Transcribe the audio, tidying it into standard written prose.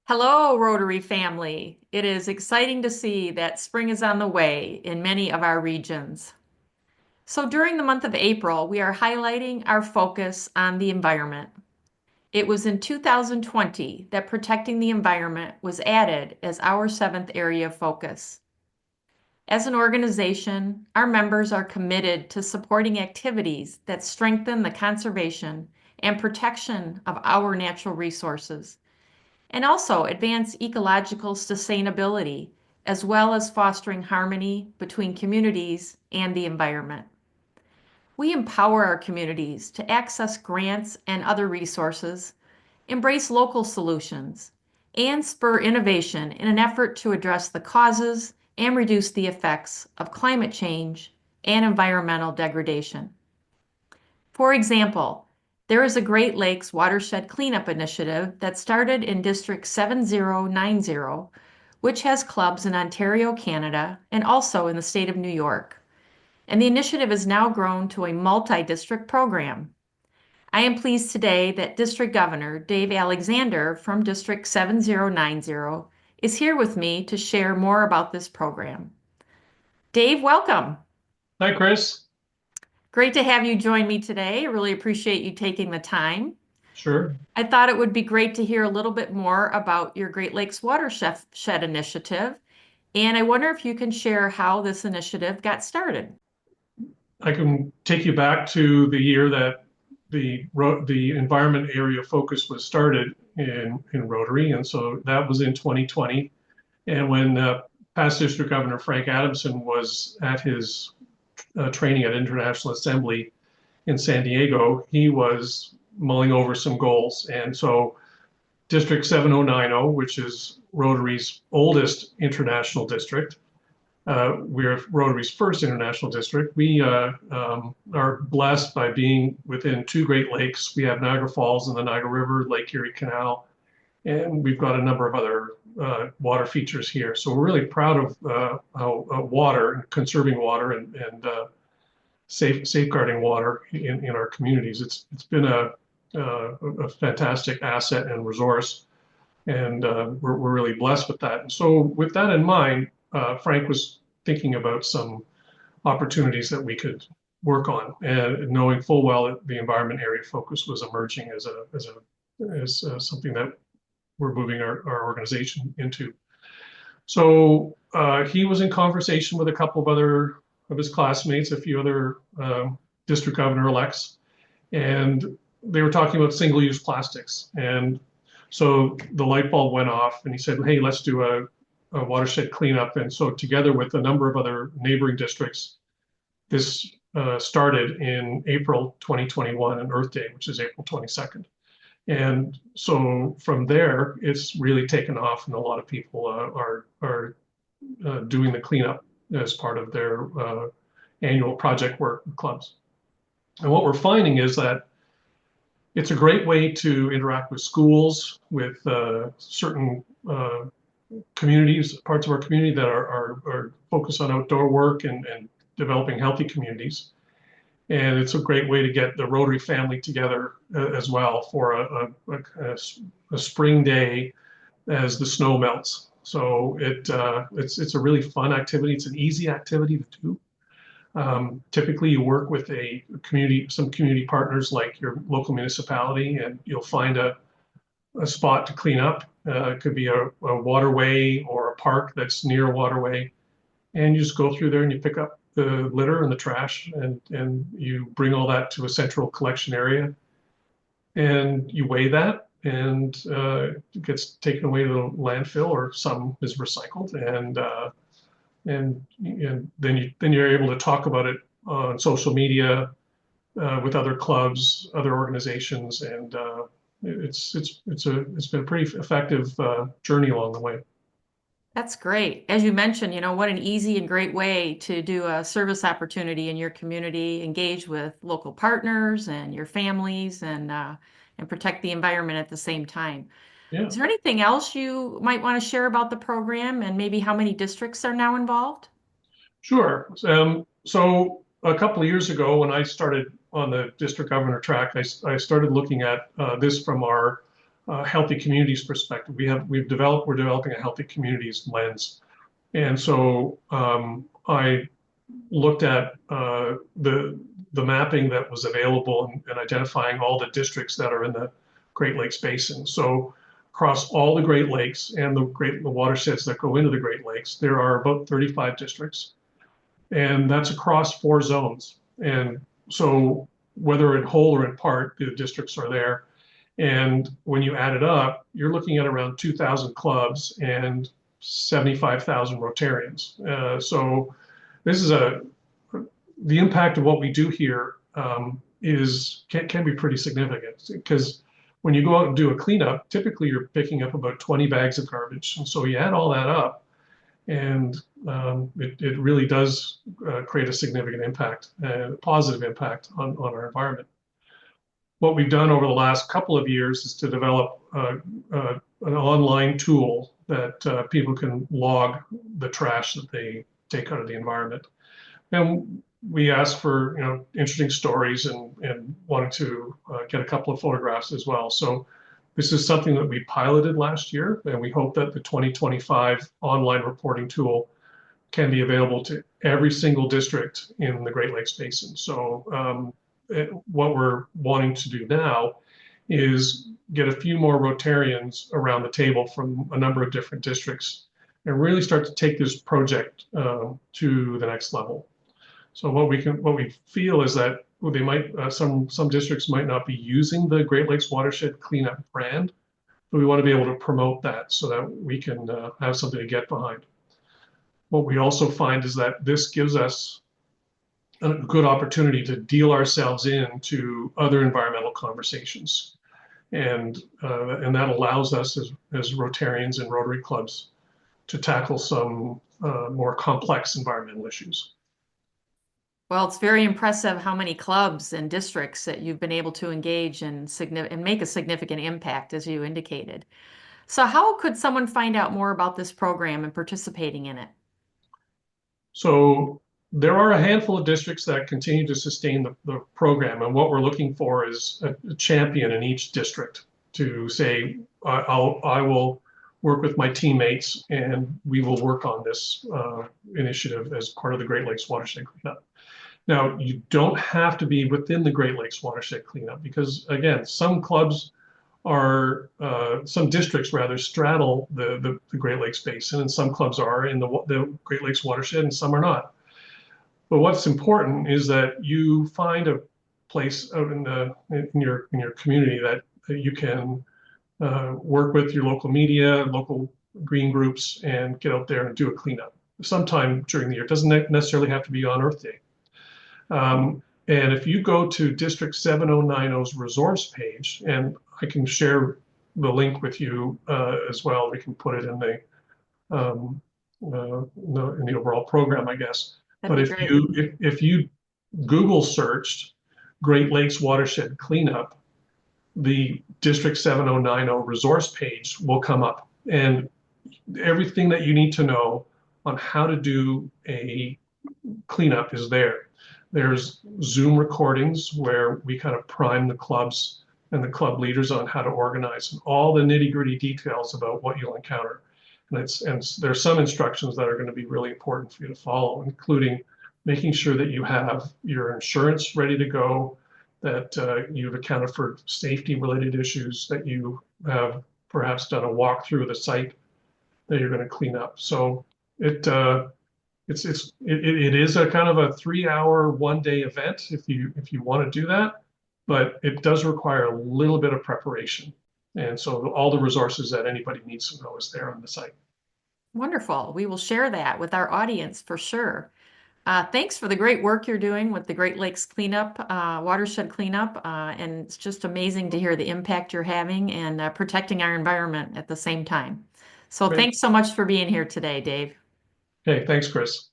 Hello, Rotary family. It is exciting to see that spring is on the way in many of our regions. So during the month of April, we are highlighting our focus on the environment. It was in 2020 that protecting the environment was added as our seventh area of focus. As an organization, our members are committed to supporting activities that strengthen the conservation and protection of our natural resources and also advance ecological sustainability, as well as fostering harmony between communities and the environment. We empower our communities to access grants and other resources, embrace local solutions, and spur innovation in an effort to address the causes and reduce the effects of climate change and environmental degradation. For example, there is a Great Lakes Watershed Cleanup Initiative that started in District 7090, which has clubs in Ontario, Canada, and also in the state of New York. And the initiative has now grown to a multi-district program. I am pleased today that District Governor Dave Alexander from District 7090 is here with me to share more about this program. Dave, welcome. Hi, Chris. Great to have you join me today. I really appreciate you taking the time. Sure. I thought it would be great to hear a little bit more about your Great Lakes Watershed Initiative, and I wonder if you can share how this initiative got started. I can take you back to the year that the environment area focus was started in Rotary, and so that was in 2020. And when past District Governor Frank Adamson was at his training at International Assembly in San Diego, he was mulling over some goals. And so District 7090, which is Rotary's oldest international district, we're Rotary's first international district. We are blessed by being within two Great Lakes. We have Niagara Falls and the Niagara River, Lake Erie Canal, and we've got a number of other water features here. So we're really proud of water and conserving water and safeguarding water in our communities. It's been a fantastic asset and resource, and we're really blessed with that. And so with that in mind, Frank was thinking about some opportunities that we could work on, and knowing full well that the environment area focus was emerging as something that we're moving our organization into. So he was in conversation with a couple of other of his classmates, a few other district governor-elects, and they were talking about single-use plastics. And so the light bulb went off, and he said, "Hey, let's do a watershed cleanup." And so together with a number of other neighboring districts, this started in April 2021 on Earth Day, which is April 22nd. And so from there, it's really taken off, and a lot of people are doing the cleanup as part of their annual project work with clubs. And what we're finding is that it's a great way to interact with schools, with certain communities, parts of our community that are focused on outdoor work and developing healthy communities. And it's a great way to get the Rotary family together as well for a spring day as the snow melts. So it's a really fun activity. It's an easy activity to do. Typically, you work with some community partners like your local municipality, and you'll find a spot to clean up. It could be a waterway or a park that's near a waterway, and you just go through there and you pick up the litter and the trash, and you bring all that to a central collection area, and you weigh that, and it gets taken away to the landfill, or some is recycled, and then you're able to talk about it on social media with other clubs, other organizations, and it's been a pretty effective journey along the way. That's great. As you mentioned, what an easy and great way to do a service opportunity in your community, engage with local partners and your families, and protect the environment at the same time. Yeah, Is there anything else you might want to share about the program and maybe how many districts are now involved? sure. So a couple of years ago, when I started on the district governor track, I started looking at this from our healthy communities perspective. We're developing a healthy communities lens. And so I looked at the mapping that was available and identifying all the districts that are in the Great Lakes Basin. So across all the Great Lakes and the watersheds that go into the Great Lakes, there are about 35 districts, and that's across 4 zones. And so whether in whole or in part, the districts are there. And when you add it up, you're looking at around 2,000 clubs and 75,000 Rotarians. So this is the impact of what we do here can be pretty significant, because when you go out and do a cleanup, typically you're picking up about 20 bags of garbage. And so you add all that up, and it really does create a significant impact, a positive impact on our environment. What we've done over the last couple of years is to develop an online tool that people can log the trash that they take out of the environment. And we ask for interesting stories and wanting to get a couple of photographs as well. So this is something that we piloted last year, and we hope that the 2025 online reporting tool can be available to every single district in the Great Lakes Basin. So what we're wanting to do now is get a few more Rotarians around the table from a number of different districts and really start to take this project to the next level. So what we feel is that they might some districts might not be using the Great Lakes Watershed Cleanup brand, but we want to be able to promote that so that we can have something to get behind. What we also find is that this gives us a good opportunity to deal ourselves into other environmental conversations, and that allows us as Rotarians and Rotary clubs to tackle some more complex environmental issues. Well, it's very impressive how many clubs and districts that you've been able to engage and make a significant impact, as you indicated. So how could someone find out more about this program and participating in it? So there are a handful of districts that continue to sustain the program, and what we're looking for is a champion in each district to say, I will work with my teammates and we will work on this initiative as part of the Great Lakes Watershed Cleanup. Now, you don't have to be within the Great Lakes Watershed Cleanup, because again, some districts rather straddle the Great Lakes Basin, and some clubs are in the Great Lakes Watershed and some are not. But what's important is that you find a place out in your community that you can work with your local media, local green groups, and get out there and do a cleanup sometime during the year. It doesn't necessarily have to be on Earth Day. And if you go to District 7090's resource page, and I can share the link with you as well, we can put it in the overall program, I guess. But if you Google searched Great Lakes Watershed Cleanup, the District 7090 resource page will come up, and everything that you need to know on how to do a cleanup is there. There's Zoom recordings where we kind of prime the clubs and the club leaders on how to organize, and all the nitty-gritty details about what you'll encounter. And there's some instructions that are going to be really important for you to follow, including making sure that you have your insurance ready to go, that you've accounted for safety-related issues, that you have perhaps done a walkthrough of the site that you're going to clean up. So it is a kind of a 3-hour, 1-day event if you want to do that, but it does require a little bit of preparation. And so all the resources that anybody needs to know is there on the site. Wonderful. We will share that with our audience for sure. Thanks for the great work you're doing with the Great Lakes Cleanup, Watershed Cleanup. And it's just amazing to hear the impact you're having and protecting our environment at the same time. So Thanks so much for being here today, Dave. Hey, thanks, Chris.